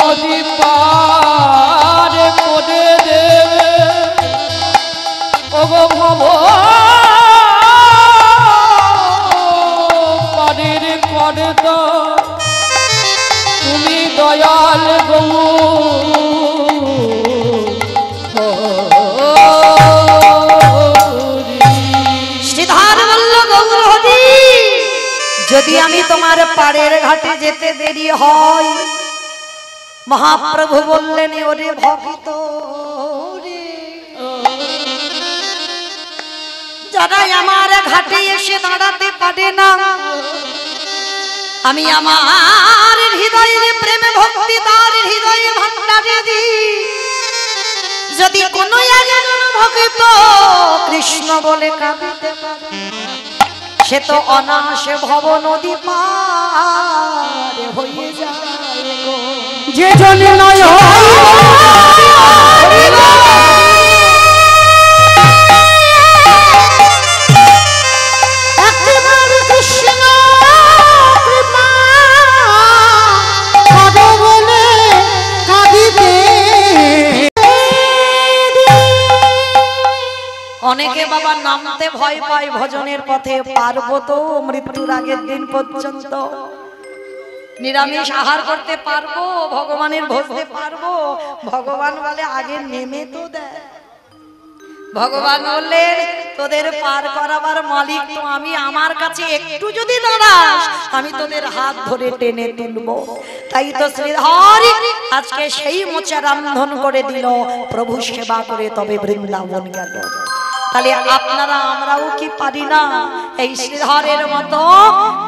নদী পার করে দেবে, ওগো ভব পারের করে তো তুমি দয়াল গৌ। শ্রীধর বলল গৌর হরি, যদি আমি তোমার পাড়ের ঘাটে যেতে দেরি হয়, মহাপ্রভু বললেন ওরে ভক্ত রে, যারা আমার ঘাটে এসে দাঁড়াতে পারে না, আমি আমার হৃদয়ের প্রেমে ভক্তি তার হৃদয়ে ভান্ডারে দিই। যদি কোনো একজন ভক্ত কৃষ্ণ বলে কাঁদিতে পারে, সে তো অনায়াসে ভব নদী পার হয়ে যায়। যে জনে নয় একবার কৃষ্ণ কৃপা করে বলে কাঁদিতে। অনেকে বাবা নামতে ভয় পায় ভজনের পথে, পারবো তো মৃত্যুর আগের দিন পর্যন্ত? নিরামিষ আহার করতে পারবো, ভগবানের ভজতে পারবো? ভগবান বলে আগে নেমে তো দেয়। ভগবান বললেন তোদের পার করাবার মালিক তো আমি, আমার কাছে একটু যদি দাঁড়াস আমি তোদের হাত ধরে টেনে তুলবো। তাই তো শ্রীধর আজকে সেই মোচা রান্ধন করে দিল, প্রভু সেবা করে তবে বৃন্দাবন গেল। তাহলে আপনারা আমরাও কি পারি না এই শ্রীধরের মতো?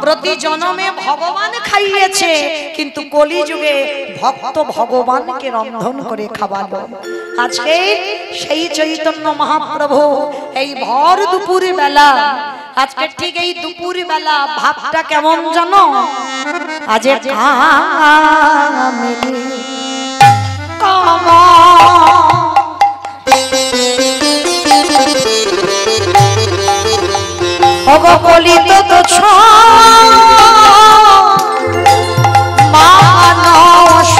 প্রতি জন্মে ভগবান খাইয়েছে, কিন্তু কলিযুগে ভক্ত ভগবানকে রন্ধন করে খাওয়ালো। আজকে সেই চৈতন্য মহাপ্রভু এই ভর দুপুর বেলা, আজকে ঠিক এই দুপুর বেলা ভাবটা কেমন জানো? আজ অগলিত তো মানস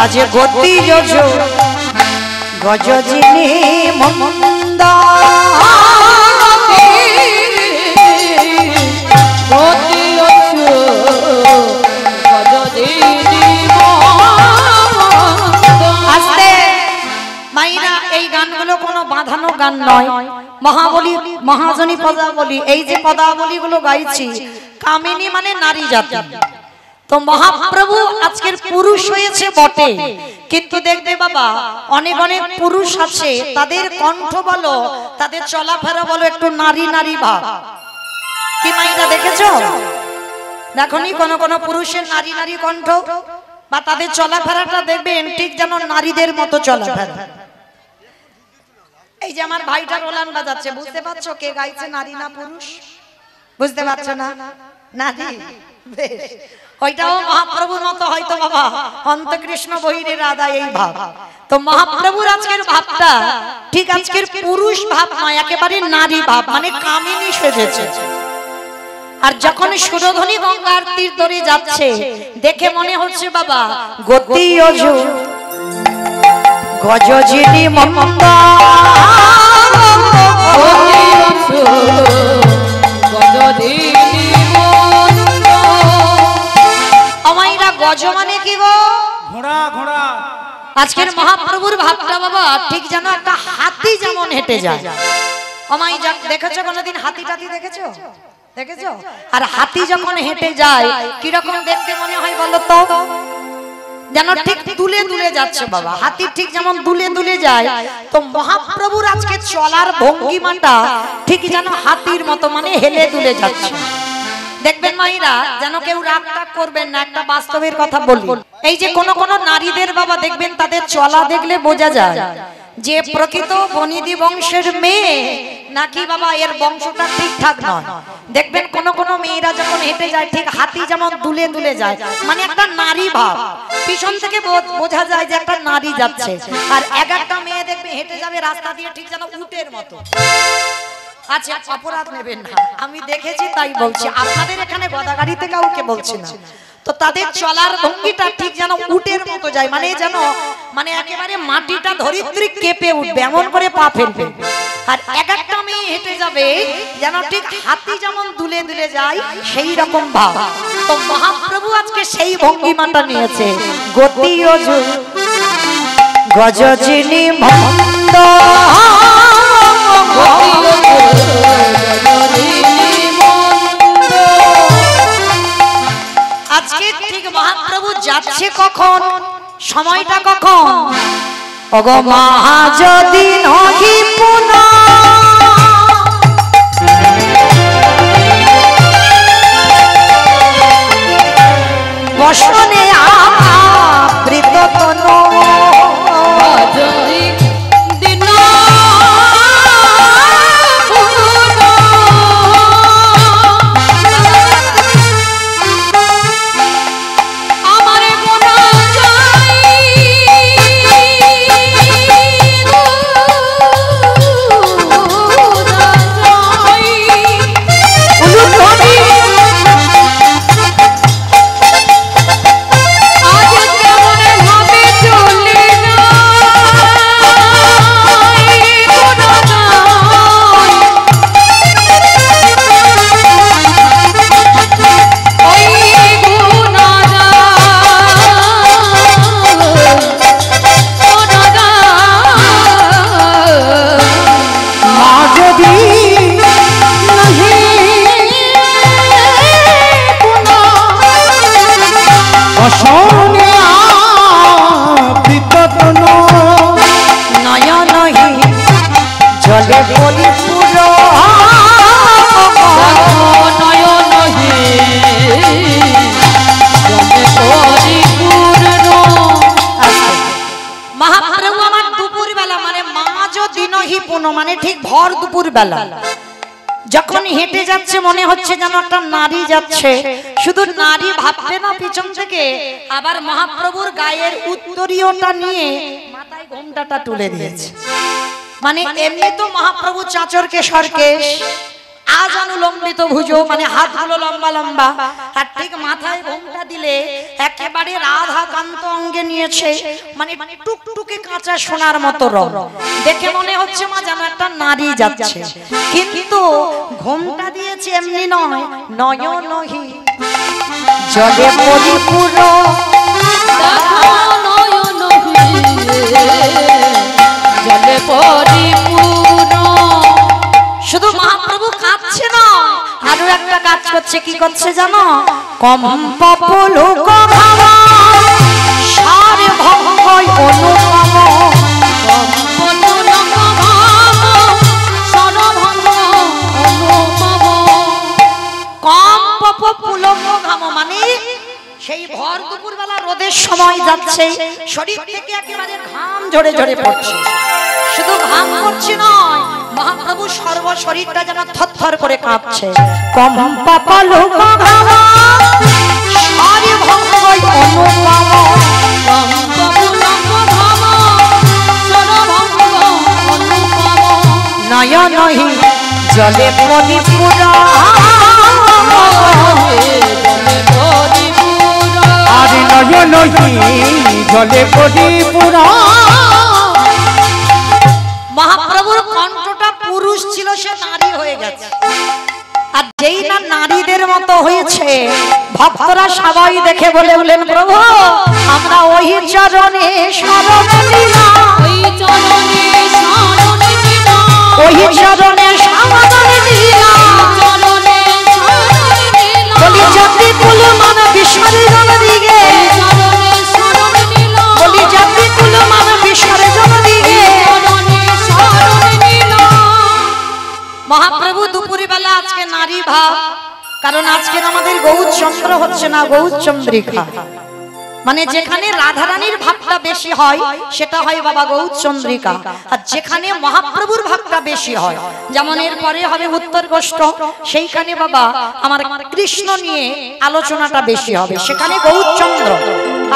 আজ গতি যজ গজজিনী মন্দ আস্তে মাইরা, এই গানগুলো কোনো বাঁধানো গান নয়। মহাবলী মহাজনী পদাবলী, এই যে পদাবলী গুলো গাইছি, কামিনী মানে নারী জাতি। তো মহাপ্রভু আজকের পুরুষ হয়েছে বটে, কিন্তু দেখবে বাবা অনেক অনেক পুরুষ আছে, তাদের কণ্ঠ বলো, তাদের চলাফেরা বলো একটু নারী নারী ভাব। কি মাইরা দেখেছো? দেখনি কোন কোন পুরুষের নারী নারী কণ্ঠ, বা তাদের চলাফেরাটা দেখবেন ঠিক যেন নারীদের মতো চলাফেরা। এই যে আমার ভাইটা রোলান বাজাচ্ছে, বুঝতে পারছো কে গাইছে, নারী না পুরুষ? বুঝতে পারছো না? নারী। বেশ, ওইটাও মহাপ্রভুর মতো হয়তো বাবা, অন্ত কৃষ্ণ বহিরে রাধা, এই ভাব। তো মহাপ্রভুর আজকের ভাবটা ঠিক আজকের পুরুষ ভাব নয়, একেবারে নারী ভাব, মানে কামিনী সেজেছে। আর যখন সুরধ্বনি গঙ্গার তীর ধরে যাচ্ছে, দেখে মনে হচ্ছে বাবা গতি অজু গজজিনী মন্দ আমাইরা। গজ মানে কি গো? ঘোড়া ঘোড়া। আজকের মহাপ্রভুর ভাবটা বাবা ঠিক যেন একটা হাতি যেমন হেঁটে যায়। আমাই দেখেছো কোনোদিন হাতি টাতি দেখেছো? দেখেছো? আর হাতি যখন হেঁটে যায় কিরকম দেখতে মনে হয় বলো তো? যেন ঠিক দুলে দুলে যাচ্ছে বাবা, হাতি ঠিক যেমন দুলে দুলে যায়। তো মহাপ্রভুর আজকে চলার ভঙ্গিমাটা ঠিক যেন হাতির মতো, মানে হেলে দুলে যাচ্ছে। দেখবেন মাইরা, যেন কেউ রাগ টাগ করবেন না, একটা বাস্তবের কথা বলি। এই যে কোন কোন নারীদের বাবা দেখবেন তাদের চলা দেখলে বোঝা যায় যে প্রকৃত বনিদি বংশের মেয়ে নাকি বাবা এর বংশটা ঠিকঠাক নয়। দেখবেন কোন কোন মেয়েরা যখন হেঁটে যায় ঠিক হাতি যেমন দুলে দুলে যায়, মানে একটা নারী ভাব, পিছন থেকে বোঝা যায় যে একটা নারী যাচ্ছে। আর এক একটা মেয়ে দেখবে হেঁটে যাবে রাস্তা দিয়ে ঠিক যেন উটের মতো। আচ্ছা, অপরাধ নেবেন না, আমি দেখেছি তাই বলছি, আপনাদের এখানে গদাগাড়িতে কাউকে বলছি না। তো তাদের চলার ভঙ্গিটা ঠিক যেন উটের মতো যায়, মানে যেন মানে একেবারে মাটিটা ধরিত্রী কেঁপে উঠবে এমন করে পা ফেলবে। আর এক একটা মেয়ে হেঁটে যাবে যেন ঠিক হাতি যেমন দুলে দুলে যায় সেই রকম ভাব। তো মহাপ্রভু আজকে সেই ভঙ্গিমাটা নিয়েছে, গতি অজু গজজিনী মন্দ আজকে ঠিক মহাপ্রভু যাচ্ছে কখন, সময়টা কখন? ওগো মহা যদি নহি পুনা বসনে আবৃত তনু মানে ঠিক ভর দুপুর বেলা যখন হেঁটে যাচ্ছে মনে হচ্ছে যেন একটা নারী যাচ্ছে। শুধু নারী ভাববে না, পিছন থেকে আবার মহাপ্রভুর গায়ের উত্তরীয়টা নিয়ে মাথায় ঘোমটাটা তুলে দিয়েছে। মানে এমনি তো মহাপ্রভু চাচর কেশর কেশ, আজ অনুলম্বিত ভুজো মানে হাতগুলো লম্বা লম্বা, আর ঠিক মাথায় ঘোমটা দিলে একেবারে রাধা কান্ত অঙ্গে নিয়েছে, মানে টুকটুকে কাঁচা সোনার মতো রং। দেখে মনে হচ্ছে মা যেন একটা নারী যাচ্ছে, কিন্তু ঘোমটা দিয়েছে এমনি নয়, নয়নহি জলে পরিপূর্ণ জলে পরিপূর্ণ। শুধু মহাপ্রভু কাঁদছে না, আরো একটা কাজ করছে। কি করছে জানো? কম্প পুলক ভাবা সারে ভঙ্গই অনুপম, কম্প পুলক ঘাম মানে সেই ভর দুপুর বেলা রোদের সময় যাচ্ছে, শরীর থেকে একেবারে ঘাম ঝরে ঝরে পড়ছে। শুধু ঘাম পড়ছে নয়, মহাপ্রভু সর্ব শরীরটা যেন থরথর করে কাঁপছে। কম্প পুলক ঘাম সারে ভঙ্গই অনুপম, নয়নহি জলে পরিপূর্ণ, আর নয়নহি জলে পরিপূর্ণ। মহাপ্রভুর কণ্ঠটা পুরুষ ছিল, সে নারী হয়ে গেছে। আর যেই না নারীদের মতো হয়েছে, ভক্তরা সবাই দেখে বলে বলেন, প্রভু আমরা ওই চরণে শরণ নিলাম, ওই চরণে সমাধান নিলাম, বলি জাতি কুল মান বিসর্জন দিগে, বলি জাতি কুল মান বিসর্জন দিগে। মহাপ্রভু দুপুরে বেলা আজকে নারী ভাব, কারণ আজকে আমাদের গৌরচন্দ্র হচ্ছে না, গৌরচন্দ্রিকা। মানে যেখানে রাধারানীর ভাবটা বেশি হয় সেটা হয় বাবা গৌরচন্দ্রিকা, আর যেখানে মহাপ্রভুর ভাবটা বেশি হয়, যেমন এর পরে হবে উত্তর গোষ্ঠ, সেইখানে বাবা আমার কৃষ্ণ নিয়ে আলোচনাটা বেশি হবে, সেখানে গৌরচন্দ্র।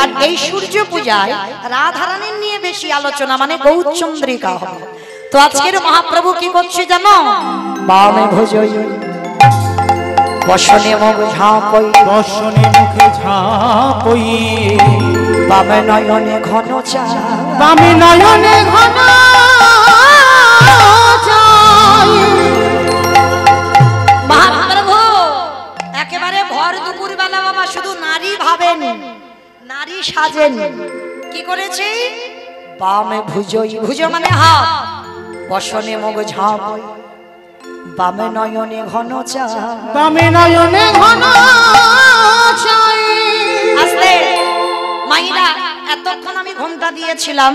আর এই সূর্য পূজায় রাধারানীর নিয়ে বেশি আলোচনা, মানে গৌরচন্দ্রিকা হবে। তো আজকের মহাপ্রভু কি করছে জানো? বামে ভোজই বসনে মুখ ঝাঁপই, বসনে মুখে ঝাঁপই, বামে নয়নে ঘন চাই, বামে নয়নে ঘন চাই। মহাপ্রভু একেবারে ভর দুপুর বেলা বাবা শুধু নারী ভাবেন, নারী সাজেন। কি করেছে? বামে ভুজই, ভুজো মানে হাত, বসনে মুখ ঝাঁপই, বামে নয়নে ঘন চাই, বামে নয়নে ঘন চাই। আস্তে মাইরা, এতক্ষণ আমি ঘোমটা দিয়েছিলাম,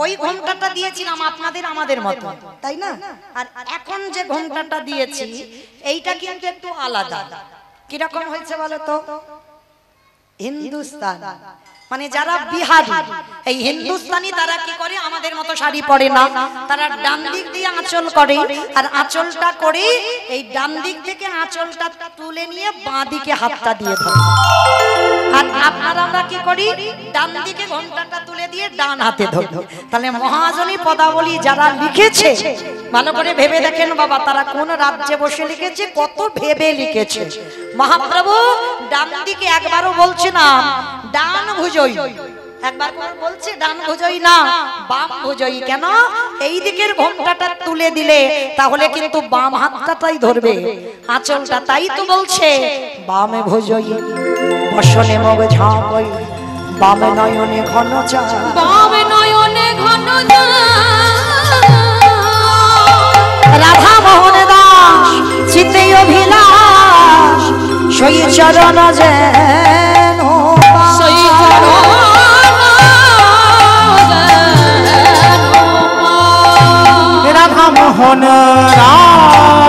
ওই ঘোমটাটা দিয়েছিলাম আপনাদের আমাদের মতো, তাই না? আর এখন যে ঘোমটাটা দিয়েছি এইটা কিন্তু একটু আলাদা। কিরকম হয়েছে বলো তো? হিন্দুস্তান মানে যারা বিহারি, এই হিন্দুস্তানি তারা কি করে? আমাদের মতো শাড়ি পরে না, তারা ডান দিক দিয়ে আঁচল করে, আর আঁচলটা করে এই ডান দিক থেকে আঁচলটা তুলে নিয়ে বাঁ দিকে হাতটা দিয়ে ধরে। আর আপনারা আমরা কি করি? ডান দিকে ঘোমটাটা তুলে দিয়ে ডান হাতে ধরি। তাহলে মহাজনী পদাবলী যারা লিখেছে ভালো করে ভেবে দেখেন বাবা, তারা কোন রাজ্যে বসে লিখেছে, কত ভেবে লিখেছে। মহাপ্রভু ডান দিকে একবারও বলছে না ডান ভুজই, একবার বলছে ডান ভুজই না বাম ভুজই। কেন? এই দিকের ঘোমটাটা তুলে দিলে তাহলে কিন্তু বাম হাতটাই ধরবে আঁচলটা, তাই তো বলছে বামে ভুজই বসনে মুখ ঝাঁপই, বামে নয়নে ঘন চাই, বামে নয়নে ঘন রাধা মোহন দাস চিতে অভিলাষ, সই চরণ যেন সেই চরণ রাধা মোহন রাম